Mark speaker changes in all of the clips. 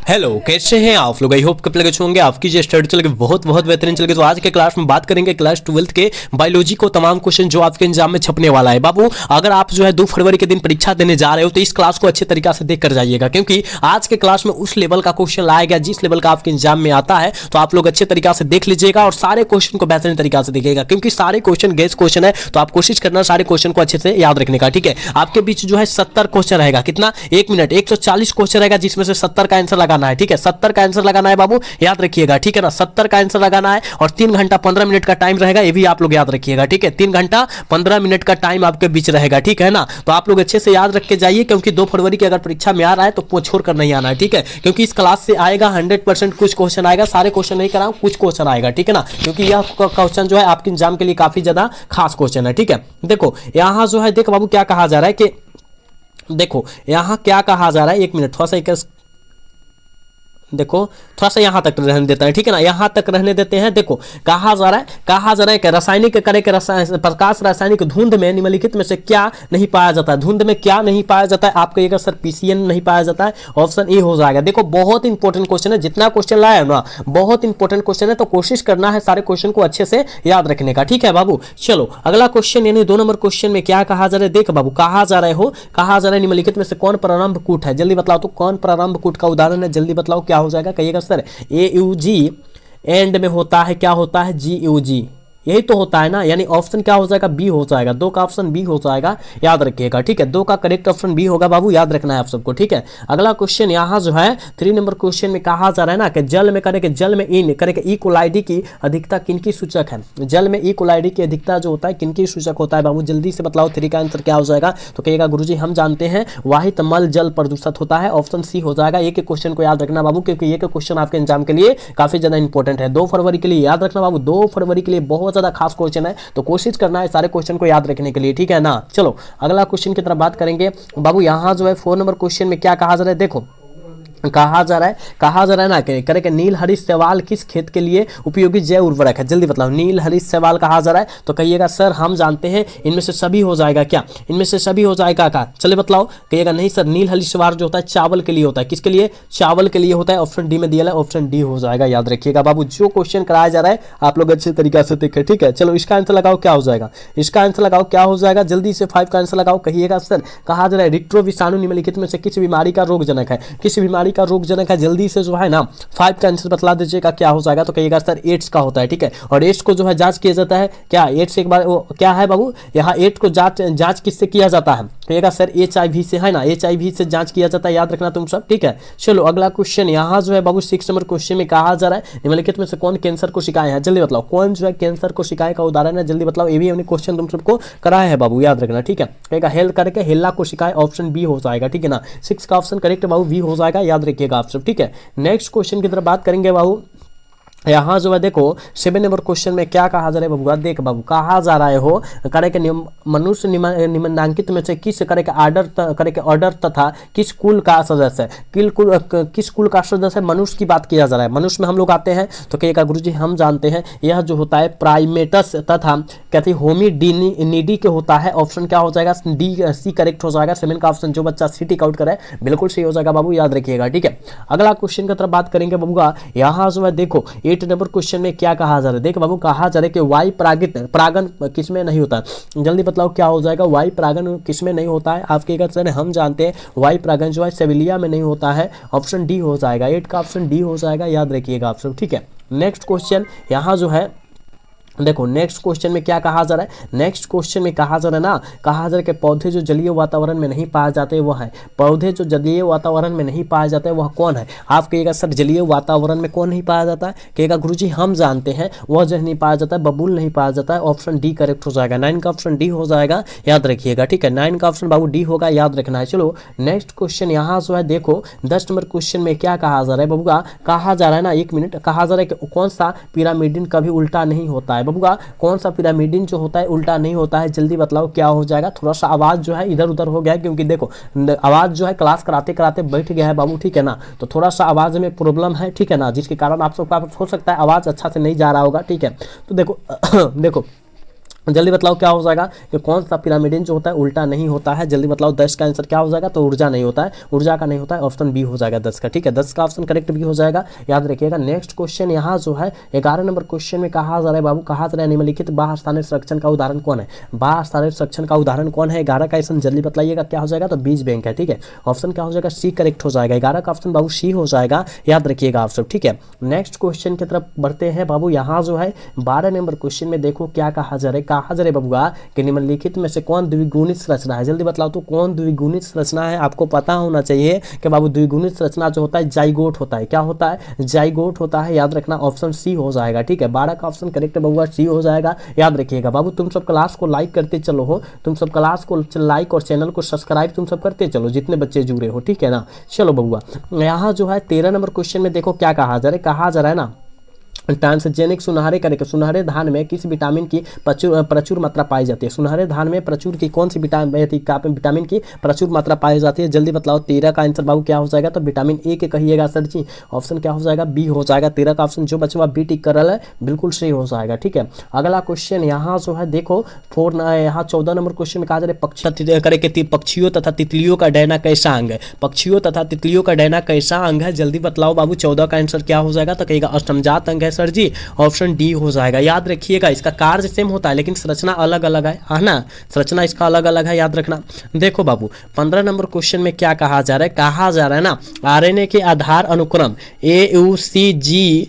Speaker 1: Hello, कैसे हैं आप लोग? आई होप कब लगे होंगे आपकी जो स्टडी चल गई बहुत बेहतरीन चल गई। तो आज के क्लास में बात करेंगे क्लास 12 के बायोलॉजी को तमाम क्वेश्चन जो आपके एग्जाम में छपने वाला है। बाबू, अगर आप जो है 2 फरवरी के दिन परीक्षा देने जा रहे हो तो इस क्लास को अच्छे तरीके से देख कर जाइएगा, क्योंकि आज के क्लास में उस लेवल का क्वेश्चन लाया गया जिस लेवल का आपके एग्जाम में आता है। तो आप लोग अच्छे तरीके से देख लीजिएगा और सारे क्वेश्चन को बेहतरीन तरीके से देखिएगा, क्योंकि सारे क्वेश्चन गेस क्वेश्चन है। तो आप कोशिश करना सारे क्वेश्चन को अच्छे से याद रखने का, ठीक है। आपके बीच जो है 70 क्वेश्चन रहेगा। कितना? 1 मिनट 140 क्वेश्चन रहेगा, जिसमें से 70 का आंसर लगाना है, ठीक है। 70 का आंसर लगाना है बाबू, याद रखिएगा, ठीक है ना। 70 का आंसर लगाना है और 3 घंटा 15 मिनट का टाइम रहेगा, ये भी आप लोग याद रखिएगा, ठीक है। 3 घंटा 15 मिनट का टाइम आपके बीच रहेगा, ठीक है ना। तो आप लोग अच्छे से याद रख के जाइए, क्योंकि 2 फरवरी की अगर परीक्षा में आ रहा है तो छोड़ कर नहीं आना है, ठीक है। क्योंकि इस क्लास से आएगा 100% कुछ क्वेश्चन आएगा, सारे क्वेश्चन नहीं कराऊं, कुछ क्वेश्चन आएगा, ठीक है ना। क्योंकि यह क्वेश्चन जो है आपके एग्जाम के लिए काफी ज्यादा खास क्वेश्चन है, ठीक है। देखो यहां जो है, देखो बाबू क्या कहा जा रहा है कि देखो यहां क्या कहा जा रहा है, 1 मिनट थोड़ा सा देखो थोड़ा सा यहां तक रहने देते हैं, ठीक है ना। यहां तक रहने देते हैं। देखो कहा जा रहा है कि रासायनिक करे के प्रकाश रासायनिक धुंध में निम्नलिखित में से क्या नहीं पाया जाता है। धुंध में क्या नहीं पाया जाता है? आप कहिएगा सर पीसीएन नहीं पाया जाता है, ऑप्शन ए हो जाएगा। देखो बहुत इंपॉर्टेंट क्वेश्चन है, जितना क्वेश्चन लाया है ना बहुत इंपॉर्टेंट क्वेश्चन है, तो कोशिश करना है सारे क्वेश्चन को अच्छे से याद रखने का, ठीक है बाबू। चलो अगला क्वेश्चन यानी 2 नंबर क्वेश्चन में क्या कहा जा रहा है? देख बाबू, कहा जा रहा है निम्नलिखित में से कौन प्रारंभ कूट है? जल्दी बतलाओ तो कौन प्रारंभ कूट का उदाहरण है, जल्दी बतलाओ क्या हो जाएगा। कहिएगा सर AUG एंड में होता है, क्या होता है? GUG, यही तो होता है ना। यानी ऑप्शन क्या हो जाएगा? बी हो जाएगा। 2 का ऑप्शन बी हो जाएगा, याद रखिएगा, ठीक है। 2 का करेक्ट ऑप्शन बी होगा बाबू, याद रखना है आप सबको, ठीक है। अगला क्वेश्चन यहाँ जो है 3 नंबर क्वेश्चन में कहा जा रहा है ना कि जल में करे कि जल में इन करे कि इकोलाइडी की अधिकता किनकी सूचक है? जल में इकोलाइडी की अधिकता जो होता है किनकी सूचक होता है बाबू? जल्दी से बतलाओ, 3 का आंसर क्या हो जाएगा? तो कहिएगा गुरुजी हम जानते हैं वाहित मल जल प्रदूषित होता है, ऑप्शन सी हो जाएगा। एक क्वेश्चन को याद रखना बाबू, क्योंकि ये क्वेश्चन आपके एग्जाम के लिए काफी ज्यादा इंपॉर्टेंट है। 2 फरवरी के लिए याद रखना बाबू, 2 फरवरी के लिए बहुत ज्यादा खास क्वेश्चन है, तो कोशिश करना है सारे क्वेश्चन को याद रखने के लिए, ठीक है ना। चलो अगला क्वेश्चन की तरफ बात करेंगे बाबू। यहां जो है 4 नंबर क्वेश्चन में क्या कहा जा रहा है? देखो कहा जा रहा है ना कि करे कि नील हरित शैवाल किस खेत के लिए उपयोगी जैव उर्वरक है? जल्दी बताओ। नील हरित शैवाल कहा जा रहा है, तो कहिएगा सर हम जानते हैं इनमें से सभी हो जाएगा। क्या इनमें से सभी हो जाएगा? क्या चले बतलाओ। कहिएगा नहीं सर, नील हरित शैवाल जो होता है चावल के लिए होता है। किसके लिए? चावल के लिए होता है। ऑप्शन डी में दिया है, ऑप्शन डी हो जाएगा, याद रखिएगा बाबू। जो क्वेश्चन कराया जा रहा है आप लोग अच्छे तरीके से देखें, ठीक है। चलो इसका आंसर लगाओ, क्या हो जाएगा? इसका आंसर लगाओ, क्या हो जाएगा? जल्दी से 5 का आंसर लगाओ। कहिएगा सर कहा जा रहा है रिट्रो विषाणु निम्नलिखित में से किस बीमारी का रोगजनक है? किस बीमारी का रोगजनक है? जल्दी से जो है ना 5 का आंसर बतला दीजिएगा, क्या हो जाएगा? तो कहिएगा सर एड्स का होता है, ठीक है। और एड्स को जो है जांच किया जाता है क्या? एड्स एक बार क्या है बाबू? यहाँ एड्स को जांच किससे किया जाता है? कहिएगा सर HIV से, है ना। HIV से जांच किया जाता है, याद रखना तुम सब, ठीक है। चलो अगला क्वेश्चन यहाँ जो है बाबू 6 नंबर क्वेश्चन में कहा जा रहा है निम्नलिखित में से कौन कैंसर को शिकायत है? जल्दी बतलाओ कौन जो है कैंसर को शिकायत का उदाहरण है? जल्दी बतलाओ। ये भी हमने क्वेश्चन तुम सबको कराया है बाबू, याद रखना, ठीक है। कहेगा हेल करके हेला को शिकायत, ऑप्शन बी हो जाएगा, ठीक है ना। 6 का ऑप्शन करेक्ट बाबू बी हो जाएगा, याद रखिएगा आप सब, ठीक है। नेक्स्ट क्वेश्चन की तरफ बात करेंगे बाबू। यहाँ जो है देखो 7 नंबर क्वेश्चन में क्या कहा जा रहा है बाबू? देख बाबू, कहा जा रहा है हो करे के मनुष्य निम्नलिखित में से किस करे के ऑर्डर तथा किस कुल का सदस्य है? किस कुल का सदस्य है? मनुष्य की बात किया जा रहा है। मनुष्य में हम लोग आते हैं, तो कहिएगा गुरुजी हम जानते हैं यह जो होता है प्राइमेटस तथा कहते हैं होमिनिडी के होता है। ऑप्शन क्या हो जाएगा? डी सी करेक्ट हो जाएगा। 7 का ऑप्शन जो बच्चा सी टिक आउट करे बिल्कुल सही हो जाएगा बाबू, याद रखिएगा, ठीक है। अगला क्वेश्चन की तरफ बात करेंगे बाबू। यहाँ जो है देखो 8 नंबर क्वेश्चन में क्या कहा जा रहा है? देख बाबू, कहा जा रहा है कि वायु परागन किसमें नहीं होता है? जल्दी बतलाओ क्या हो जाएगा? वायु परागन किसमें नहीं होता है? आपके सर हम जानते हैं वायु परागन जो है सेविलिया में नहीं होता है, ऑप्शन डी हो जाएगा। 8 का ऑप्शन डी हो जाएगा, याद रखिएगा आप सब, ठीक है। नेक्स्ट क्वेश्चन यहाँ जो है देखो नेक्स्ट क्वेश्चन में क्या कहा जा रहा है? नेक्स्ट क्वेश्चन में कहा जा रहा है ना, कहा जा रहा है कि पौधे जो जलीय वातावरण में नहीं पाए जाते वह है। पौधे जो जलीय वातावरण में नहीं पाए जाते वह कौन है? आप कहिएगा सर जलीय वातावरण में कौन नहीं पाया जाता है? कहिएगा गुरुजी हम जानते हैं वह जो नहीं पाया जाता है, बबूल नहीं पाया जाता है, ऑप्शन डी करेक्ट हो जाएगा। 9 का ऑप्शन डी हो जाएगा, याद रखिएगा, ठीक है। 9 का ऑप्शन बाबू डी होगा, याद रखना है। चलो नेक्स्ट क्वेश्चन यहाँ जो है देखो 10 नंबर क्वेश्चन में क्या कहा जा रहा है बबुआ? कहा जा रहा है ना, 1 मिनट, कहा जा रहा है कि कौन सा पिरामिडिन कभी उल्टा नहीं होता है बबुआ? कौन सा पिरामिडिन जो होता है उल्टा नहीं होता है? जल्दी बतलाओ क्या हो जाएगा? थोड़ा सा आवाज जो है इधर उधर हो गया है, क्योंकि देखो आवाज जो है क्लास कराते कराते बैठ गया है बाबू, ठीक है ना। तो थोड़ा सा आवाज में प्रॉब्लम है, ठीक है ना, जिसके कारण आप सबका हो सकता है आवाज अच्छा से नहीं जा रहा होगा, ठीक है। तो देखो देखो जल्दी बतलाओ क्या हो जाएगा कि कौन सा पिरामिडिन जो होता है उल्टा नहीं होता है। जल्दी बतलाओ 10 का आंसर क्या हो जाएगा, तो ऊर्जा नहीं होता है, ऊर्जा का नहीं होता है, ऑप्शन बी हो जाएगा 10 का। ठीक है, 10 का ऑप्शन करेक्ट बी हो जाएगा, याद रखिएगा। नेक्स्ट क्वेश्चन यहाँ जो है 11 नंबर क्वेश्चन में कहा जा रहा है बाबू, कहा जा रहा है निम्नलिखित बाह्य स्थानिक संरक्षण का उदाहरण कौन है। बाह्य स्थानिक संरक्षण का उदाहरण कौन है, 11 का ऑप्शन जल्दी बतलाइएगा क्या हो जाएगा, तो बीज बैंक है। ठीक है, ऑप्शन क्या हो जाएगा, सी करेक्ट हो जाएगा, 11 का ऑप्शन बाबू सी हो जाएगा, याद रखिएगा आप सब। ठीक है, नेक्स्ट क्वेश्चन की तरफ बढ़ते हैं बाबू। यहाँ जो है 12 नंबर क्वेश्चन में देखो क्या कहा जा रहा है, कहा जा रहा है बबुआ कि निम्नलिखित में से कौन द्विगुणित संरचना है। जल्दी बतलाओ तो कौन द्विगुणित संरचना है। आपको पता होना चाहिए कि बाबू द्विगुणित संरचना जो होता है जाइगोट होता है, क्या होता है, जाइगोट होता है, याद रखना, ऑप्शन सी हो जाएगा। ठीक है, 12 का ऑप्शन करेक्ट बबुआ सी हो जाएगा, याद रखिएगा बाबू। तुम सब क्लास को लाइक करते चलो हो, तुम सब क्लास को लाइक और चैनल को सब्सक्राइब तुम सब करते चलो जितने बच्चे जुड़े हो, ठीक है ना। चलो बबुआ, यहाँ जो है 13 नंबर क्वेश्चन में देखो क्या कहा जा रहा है, कहा जा रहा है ना ट्रांसजेनिक सुनहरे करेक्ट, सुनहरे धान में किस विटामिन की प्रचुर मात्रा पाई जाती है। सुनहरे धान में प्रचुर की कौन सी विटामिन की प्रचुर मात्रा पाई जाती है। जल्दी बतलाओ, 13 का आंसर बाबू क्या हो जाएगा, तो विटामिन ए के कहिएगा सर जी, ऑप्शन क्या हो जाएगा, बी हो जाएगा। 13 का ऑप्शन जो बच्चों बी टिक कर रहा है बिल्कुल सही हो जाएगा। ठीक है, अगला क्वेश्चन यहाँ जो है देखो यहाँ 14 नंबर क्वेश्चन में कहा जा रहा है पक्षियों तथा तितलियों का डैना कैसा अंग है। पक्षियों तथा तितलियों का डैना कैसा अंग है, जल्दी बतलाओ बाबू। 14 का आंसर क्या हो जाएगा, तो कहेगा अष्टमजात अंग है सर जी, ऑप्शन डी हो जाएगा। याद रखिएगा इसका कार्य सेम होता है लेकिन संरचना अलग अलग है ना, संरचना इसका अलग अलग है, याद रखना। देखो बाबू 15 नंबर क्वेश्चन में क्या कहा जा रहा है, कहा जा रहा है ना आरएनए के आधार अनुक्रम AUCGCUGA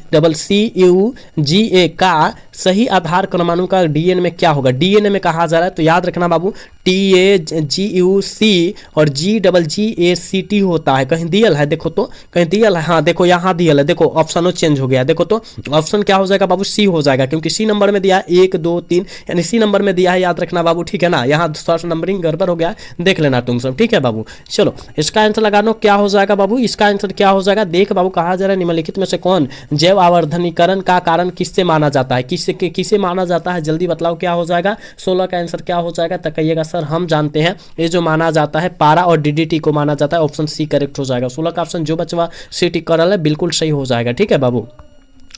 Speaker 1: का सही आधार क्रमानुसार डीएनए में क्या होगा। डीएनए में कहा जा रहा है तो याद रखना बाबू TAGUC और GGGACT होता है। कहीं दियल है, देखो तो कहीं दियल है, हाँ देखो यहाँ दियल है, देखो ऑप्शनों चेंज हो गया, देखो तो ऑप्शन क्या हो जाएगा बाबू, सी हो जाएगा, क्योंकि सी नंबर में दिया है 1 2 3, यानी सी नंबर में दिया है, याद रखना बाबू। ठीक है ना, यहाँ फर्स्ट नंबरिंग गड़बड़ हो गया, देख लेना तुम सब। ठीक है बाबू, चलो इसका आंसर लगा लो क्या हो जाएगा बाबू, इसका आंसर क्या हो जाएगा, देख बाबू कहा जा रहा है निम्नलिखित में से कौन जैव आवर्धनीकरण का कारण किससे माना जाता है, किसे माना जाता है। जल्दी बतलाओ क्या हो जाएगा, 16 का आंसर क्या हो जाएगा, तो कहिएगा सर हम जानते हैं ये जो माना जाता है पारा और डीडीटी को माना जाता है, ऑप्शन सी करेक्ट हो जाएगा। 16 का ऑप्शन जो बचवा सी टिक कर रहा है बिल्कुल सही हो जाएगा। ठीक है बाबू,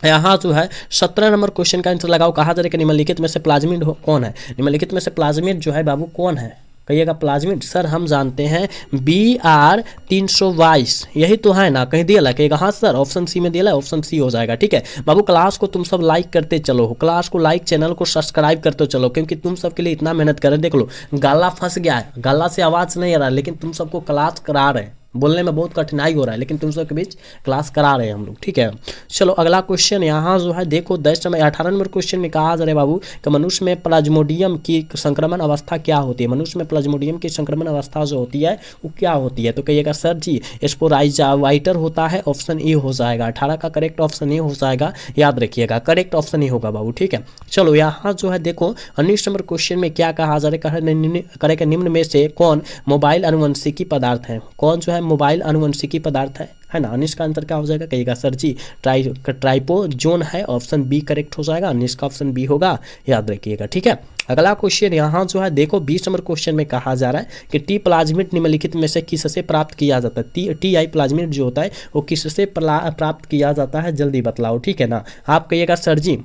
Speaker 1: यहाँ जो है 17 नंबर क्वेश्चन का आंसर लगाओ, कहा जा रहा है कि निम्नलिखित में से प्लाज्मिड कौन है। निम्नलिखित में से प्लाज्मिड जो है बाबू कौन है, कहिएगा प्लाज्मिड सर हम जानते हैं BR 322, यही तो है ना, कहीं दिया कहिएगा हाँ सर, ऑप्शन सी में दिया, ऑप्शन सी हो जाएगा। ठीक है बाबू, क्लास को तुम सब लाइक करते चलो हो, क्लास को लाइक, चैनल को सब्सक्राइब करते चलो, क्योंकि तुम सब के लिए इतना मेहनत कर रहे हैं। देख लो गाला फंस गया है, गाला से आवाज़ नहीं आ रहा है, लेकिन तुम सबको क्लास करा रहे हैं, बोलने में बहुत कठिनाई हो रहा है लेकिन तुम सब के बीच क्लास करा रहे हैं हम लोग। ठीक है, चलो अगला क्वेश्चन यहाँ जो है देखो 18 नंबर क्वेश्चन में कहा जा रहा है बाबू कि मनुष्य में प्लाज्मोडियम की संक्रमण अवस्था क्या होती है। मनुष्य में प्लाज्मोडियम की संक्रमण अवस्था जो होती है वो क्या होती है, तो कहिएगा सर जी स्पोराइजावाइटर होता है, ऑप्शन ए हो जाएगा। 18 का करेक्ट ऑप्शन ए हो जाएगा, याद रखिएगा, करेक्ट ऑप्शन ए होगा बाबू। ठीक है, चलो यहाँ जो है देखो 19 नंबर क्वेश्चन में क्या कहा जा रहा है, निम्न में से कौन मोबाइल अनुवंशिकी पदार्थ है, कौन जो है मोबाइल अनुवंशिकी पदार्थ है ना। 19 का आंसर क्या हो जाएगा, कहिएगा सर जी ट्राइपोजोन है, ऑप्शन बी करेक्ट हो जाएगा। 19 का ऑप्शन बी होगा, याद रखिएगा। ठीक है, अगला क्वेश्चन यहाँ जो है देखो 20 नंबर क्वेश्चन में कहा जा रहा है कि टी प्लाज्मिड निम्नलिखित में से किससे प्राप्त किया जाता है। TI प्लाज्मिड जो होता है वो किससे प्राप्त किया जाता है, जल्दी बतलाओ। ठीक है ना, आप कहिएगा सर जी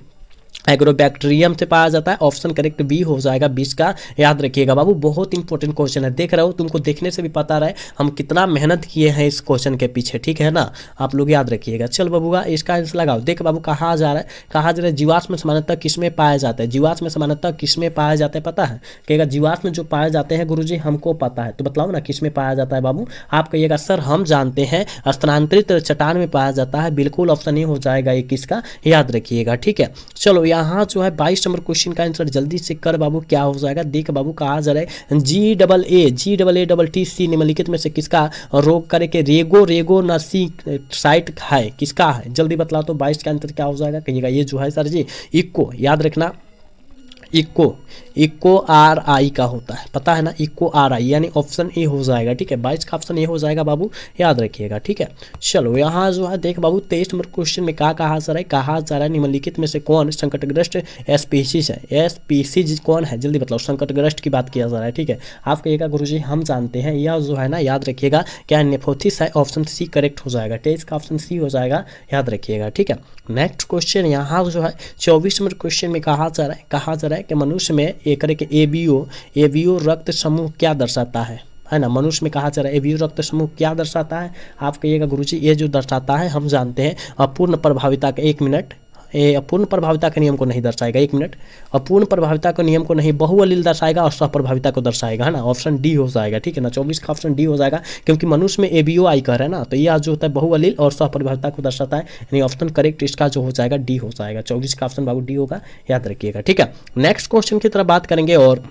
Speaker 1: एग्रोबैक्टीरियम से पाया जाता है, ऑप्शन करेक्ट बी हो जाएगा 20 का, याद रखिएगा बाबू। बहुत इंपॉर्टेंट क्वेश्चन है, देख रहे हो, तुमको देखने से भी पता रहे हम कितना मेहनत किए हैं इस क्वेश्चन के पीछे। ठीक है ना, आप लोग याद रखिएगा। चल बाबूगा इसका आंसर लगाओ, देख बाबू कहा जा रहा है जीवाश्म समानता किसमें पाया जाता है। जीवाश्म समानता किसमें पाया जाता है पता है, कहेगा जीवाश्म जो पाए जाते हैं गुरुजी हमको पता है, तो बतलाओ ना किसमें पाया जाता है बाबू। आप कहिएगा सर हम जानते हैं स्थानांतरित चट्टान में पाया जाता है, बिल्कुल ऑप्शन ए हो जाएगा 21 का, याद रखिएगा। ठीक है, चलो यहाँ जो है 22 नंबर क्वेश्चन का आंसर जल्दी से कर बाबू, क्या हो जाएगा, देख बाबू कहा जा रहा है GAATC निम्नलिखित में से किसका रोग करे के रेगो नसी साइट है, किसका है, जल्दी बतलाओ तो 22 का आंसर क्या हो जाएगा, कहिएगा ये जो है सर जी इको, याद रखना इको RI का होता है, पता है ना, इको RI यानी ऑप्शन ए हो जाएगा। ठीक है, 22 का ऑप्शन ए हो जाएगा बाबू, याद रखिएगा। ठीक है, चलो यहाँ जो है देख बाबू 23 नंबर क्वेश्चन में क्या कहा जा रहा है निम्नलिखित में से कौन संकटग्रस्त स्पीशीज है। स्पीशीज कौन है, जल्दी बताओ, संकटग्रस्त की बात किया जा रहा है। ठीक है, आप कहिएगा गुरुजी हम जानते हैं, यह जो है ना याद रखिएगा क्या नेफोथिस है, ऑप्शन सी करेक्ट हो जाएगा। 23 का ऑप्शन सी हो जाएगा, याद रखिएगा। ठीक है, नेक्स्ट क्वेश्चन यहाँ जो है 24 नंबर क्वेश्चन में कहा जा रहा है कि मनुष्य में एक करके एबीओ रक्त समूह क्या दर्शाता है ना। मनुष्य में कहा जा रहा है एबीओ रक्त समूह क्या दर्शाता है। आप कहिएगा गुरुजी ये जो दर्शाता है हम जानते हैं अपूर्ण प्रभाविता का, 1 मिनट, ये अपूर्ण प्रभाविता के नियम को नहीं दर्शाएगा, 1 मिनट, अपूर्ण प्रभाविता के नियम को नहीं, बहुअलील दर्शाएगा और सहप्रभाविता को दर्शाएगा, है ना। ऑप्शन डी हो जाएगा, ठीक है ना। 24 का ऑप्शन डी हो जाएगा, क्योंकि मनुष्य में एबीओ आई कह रहा है ना, तो यह जो होता है बहुअलील और सहप्रभाविता को दर्शाता है, यानी ऑप्शन करेक्ट इसका जो हो जाएगा डी हो जाएगा। 24 का ऑप्शन बाबू डी होगा, याद रखिएगा, ठीक है। नेक्स्ट क्वेश्चन की तरफ बात करेंगे और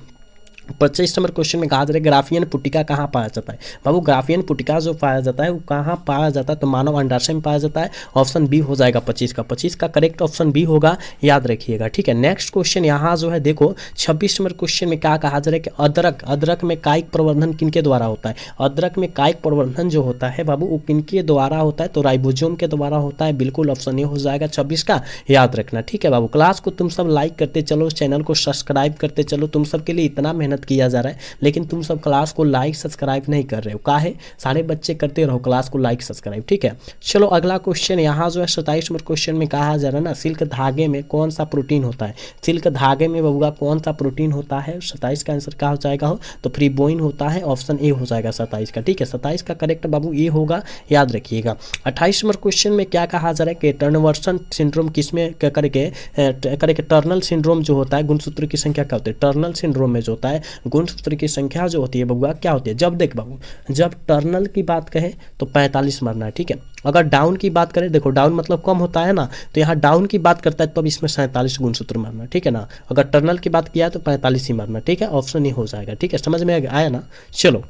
Speaker 1: 25 नंबर क्वेश्चन में कहा जा रहा है ग्राफियन पुटिका कहाँ पाया जाता है। बाबू ग्राफियन पुटिका जो पाया जाता है वो कहाँ पाया जाता है, तो मानव अंडाशय में पाया जाता है। ऑप्शन बी हो जाएगा 25 का, 25 का करेक्ट ऑप्शन बी होगा, याद रखिएगा, ठीक है। नेक्स्ट क्वेश्चन यहाँ जो है देखो 26 नंबर क्वेश्चन में क्या कहा जा रहा है कि अदरक में कायिक प्रवर्धन किनके द्वारा होता है। अदरक में कायिक प्रवर्धन जो होता है बाबू वो किनके द्वारा होता है, तो राइबोसोम के द्वारा होता है, बिल्कुल ऑप्शन ए हो जाएगा 26 का, याद रखना, ठीक है बाबू। क्लास को तुम सब लाइक करते चलो, चैनल को सब्सक्राइब करते चलो, तुम सब के लिए इतना मेहनत किया जा रहा है लेकिन तुम सब क्लास को लाइक सब्सक्राइब नहीं कर रहे हो, काहे। सारे बच्चे करते रहो क्लास को लाइक सब्सक्राइब, ठीक है। चलो अगला क्वेश्चन यहाँ जो है 27 नंबर क्वेश्चन में कहा जा रहा है ना सिल्क धागे में कौन सा प्रोटीन होता है। सिल्क धागे में बबुआ कौन सा प्रोटीन होता है। 27 का आंसर क्या हो जाएगा हो, तो फ्रीबोइन होता है, ऑप्शन ए हो जाएगा 27 का, ठीक है। 27 का करेक्ट बाबू ए होगा, याद रखिएगा। 28 नंबर क्वेश्चन में क्या कहा जा रहा है कि टर्नवर्सन सिंड्रोम किसमें करके टर्नल सिंड्रोम जो होता है गुणसूत्र की संख्या क्या होती है। टर्नल सिंड्रोम में जो होता है गुणसूत्र की संख्या जो होती है बबुआ क्या होती है। जब देख बाबू जब टर्नल की बात कहें तो 45 मारना है, ठीक है। अगर डाउन की बात करें, देखो डाउन मतलब कम होता है ना, तो यहाँ डाउन की बात करता है तो अब इसमें 47 गुणसूत्र मारना, ठीक है ना। अगर टर्नल की बात किया तो 45 ही मारना, ठीक है। ऑप्शन ही हो जाएगा, ठीक है। समझ में आया ना। चलो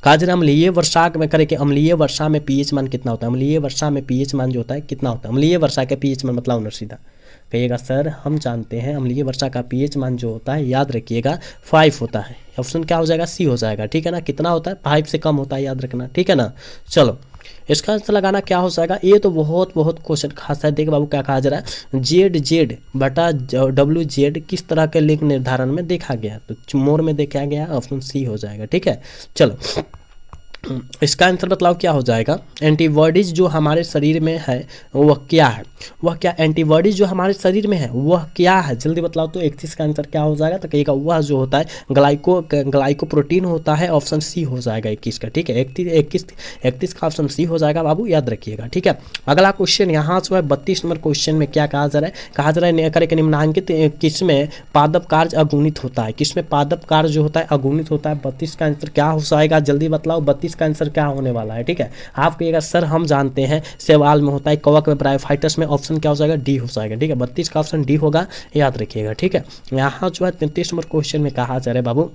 Speaker 1: काजर अम्लीय वर्षा में करें कि अम्लीय वर्षा में पीएच मान कितना होता है। अम्लीय वर्षा में पीएच मान जो होता है कितना होता है। अम्लीय वर्षा का पीएच मान मतलब ना सीधा कहिएगा सर हम जानते हैं अम्लीय वर्षा का पीएच मान जो होता है याद रखिएगा 5 होता है। ऑप्शन क्या हो जाएगा, सी हो जाएगा, ठीक है ना। कितना होता है, 5 से कम होता है, याद रखना, ठीक है ना। चलो इसका आंसर लगाना क्या हो जाएगा। ये तो बहुत क्वेश्चन खास है। देख बाबू क्या कहा जा रहा है, जेड बटा WZ किस तरह के लिंग निर्धारण में देखा गया, तो मोर में देखा गया, ऑप्शन सी हो जाएगा, ठीक है। चलो इसका आंसर बतलाओ क्या हो जाएगा। एंटीबॉडीज जो हमारे शरीर में है वह क्या है, वह क्या एंटीबॉडीज जो हमारे शरीर में है वह क्या है, जल्दी बतलाओ। तो 31 का आंसर क्या हो जाएगा, तो कहिएगा वह जो होता है ग्लाइकोप्रोटीन होता है, ऑप्शन सी हो जाएगा 21 का, ठीक है। 31 का ऑप्शन सी हो जाएगा बाबू, याद रखिएगा, ठीक है। अगला क्वेश्चन यहाँ जो है 32 नंबर क्वेश्चन में क्या कहा जा रहा है, कहा जा रहा है करे निम्नांकित किसमें पादप कार्य अगुणित होता है, किसमें पादप कार्य जो होता है अगुणित होता है। 32 का आंसर क्या हो जाएगा, जल्दी बतलाओ। 32 का आंसर क्या होने वाला है, ठीक है। आप कहिएगा सर हम जानते हैं शैवाल में होता है, कवक में, ब्रायोफाइटस में, ऑप्शन क्या हो जाएगा, डी हो जाएगा, ठीक है। 32 का ऑप्शन डी होगा, याद रखिएगा, ठीक है। यहाँ जो है 33 नंबर क्वेश्चन में कहा जा रहा है बाबू,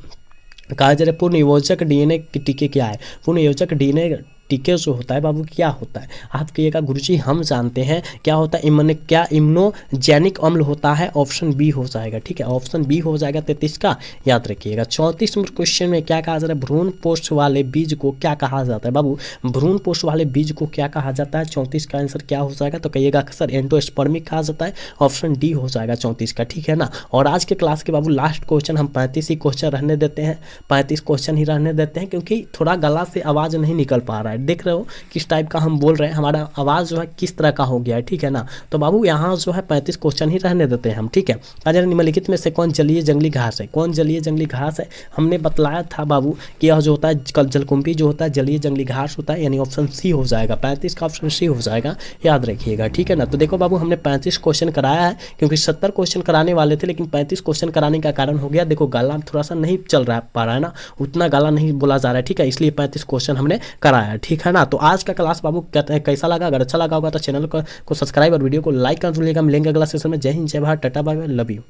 Speaker 1: कहा जा रहा है पूर्णयोजक डीएनए के टीके क्या है। पूर्णयोजक डीएनए टीके जो होता है बाबू क्या होता है। आप कहिएगा गुरुजी हम जानते हैं क्या होता है, क्या इम्यूनोजेनिक अम्ल होता है, ऑप्शन बी हो जाएगा, ठीक है। ऑप्शन बी हो जाएगा 33 का, याद रखिएगा। 34 नंबर क्वेश्चन में क्या कहा जा रहा है, भ्रूण पोष वाले बीज को क्या कहा जाता है बाबू। भ्रूण पोष वाले बीज को क्या कहा जाता है। 34 का आंसर क्या हो जाएगा, तो कहिएगा सर एंडोस्पर्मिक कहा जाता है, ऑप्शन डी हो जाएगा 34 का, ठीक है ना। और आज के क्लास के बाबू लास्ट क्वेश्चन हम 35 ही क्वेश्चन रहने देते हैं, 35 क्वेश्चन ही रहने देते हैं, क्योंकि थोड़ा गला से आवाज़ नहीं निकल पा रहा है। देख रहे हो किस टाइप का हम बोल रहे हैं, हमारा आवाज़ जो है किस तरह का हो गया है, ठीक है ना। तो बाबू यहाँ जो है 35 क्वेश्चन ही रहने देते हैं हम, ठीक है। अगर निम्नलिखित में से कौन जलीय जंगली घास है, कौन जलीय जंगली घास है। हमने बतलाया था बाबू कि यह जो होता है जलकुंभी जो होता है जलीय जंगली घास होता है, यानी ऑप्शन सी हो जाएगा। 35 का ऑप्शन सी हो जाएगा, याद रखिएगा, ठीक है ना। तो देखो बाबू हमने 35 क्वेश्चन कराया है, क्योंकि 70 क्वेश्चन कराने वाले थे, लेकिन 35 क्वेश्चन कराने का कारण हो गया देखो गाला थोड़ा सा नहीं चल रहा पा रहा है ना, उतना गाला नहीं बोला जा रहा है, ठीक है। इसलिए 35 क्वेश्चन हमने कराया, ठीक है ना। तो आज का क्लास बाबू कैसा लगा, अगर अच्छा लगा होगा तो चैनल को सब्सक्राइब और वीडियो को लाइक कर दीजिएगा। मिलेंगे अगला सेशन में। जय हिंद, जय Bharat, tata bye bye, love you.